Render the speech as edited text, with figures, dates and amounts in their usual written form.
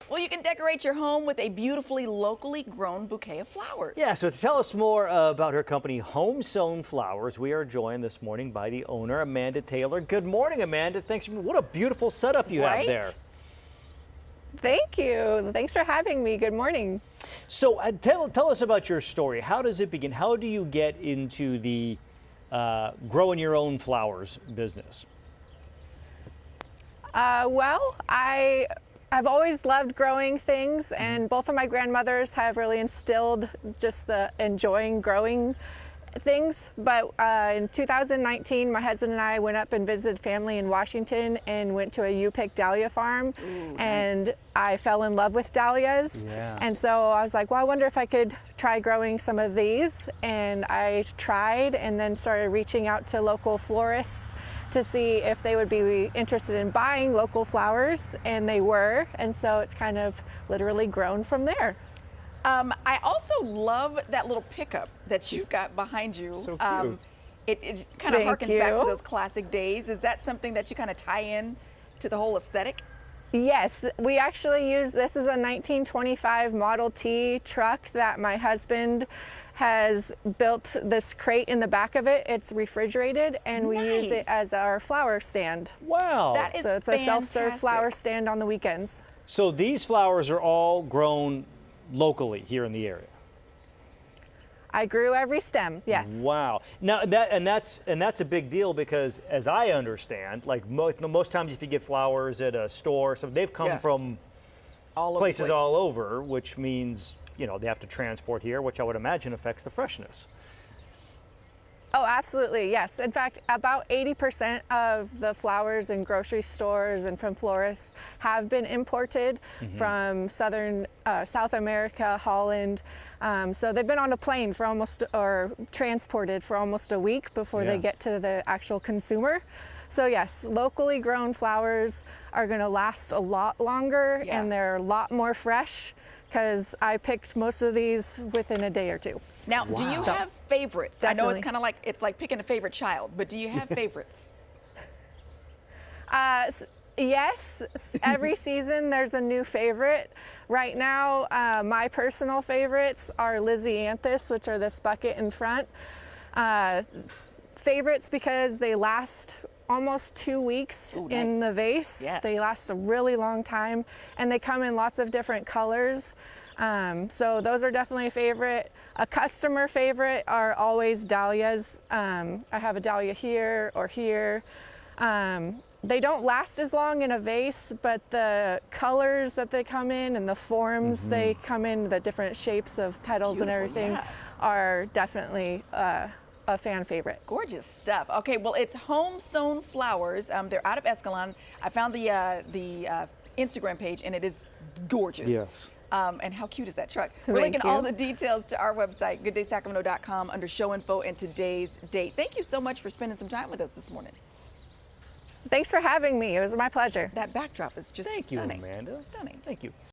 Well, you can decorate your home with a beautifully locally grown bouquet of flowers. Yeah, so to tell us more about her company, Homesown Flowers, we are joined this morning by the owner, Amanda Taylor. Good morning, Amanda. Thanks. What a beautiful setup you have there. Thank you. Thanks for having me. Good morning. So tell us about your story. How does it begin? How do you get into the growing your own flowers business? Well, I've always loved growing things, and both of my grandmothers have really instilled just the enjoying growing things. But in 2019, my husband and I went up and visited family in Washington and went to a U-pick dahlia farm. Ooh, and nice. I fell in love with dahlias. Yeah. And so I was like, well, I wonder if I could try growing some of these. And I tried, and then started reaching out to local florists to see if they would be interested in buying local flowers, and they were, and so it's kind of literally grown from there. I also love that little pickup that you've got behind you. So cute. It kind of Thank harkens back to you. those classic days. Is that something that you kind of tie in to the whole aesthetic? Yes, we actually use, this is a 1925 Model T truck that my husband has built this crate in the back of it. It's refrigerated, and we use Nice. it as our flower stand. Wow. That is So it's a self-serve fantastic. flower stand on the weekends. So these flowers are all grown locally here in the area. I grew every stem, yes. Wow. Now that's a big deal, because as I understand, like most times if you get flowers at a store, so they've come Yeah. from All over the places place. all over, which means, you know, they have to transport here, which I would imagine affects the freshness. Oh, absolutely, yes. In fact, about 80% of the flowers in grocery stores and from florists have been imported from South America, Holland. So they've been on a plane for or transported for almost a week before Yeah. they get to the actual consumer. So yes, locally grown flowers are gonna last a lot longer, Yeah. and they're a lot more fresh, because I picked most of these within a day or two. Now, do you Wow. have favorites? I know Definitely. it's kind of like picking a favorite child, but do you have favorites? Yes, every season there's a new favorite. Right now, my personal favorites are Lysianthus, which are this bucket in front. Favorites because they last almost 2 weeks Ooh, in nice. the vase. Yeah. They last a really long time, and they come in lots of different colors. So those are definitely a favorite. A customer favorite are always dahlias. I have a dahlia here or here. They don't last as long in a vase, but the colors that they come in and the forms they come in, the different shapes of petals and Beautiful, everything, yeah. are definitely a fan favorite. Gorgeous stuff. Okay, well, it's Homesown Flowers. They're out of Escalon. I found the Instagram page, and it is gorgeous. Yes. And how cute is that truck? We're Thank linking you. all the details to our website, gooddaysacramento.com, under show info and today's date. Thank you so much for spending some time with us this morning. Thanks for having me. It was my pleasure. That backdrop is just Thank you, stunning. Amanda. Stunning. Thank you.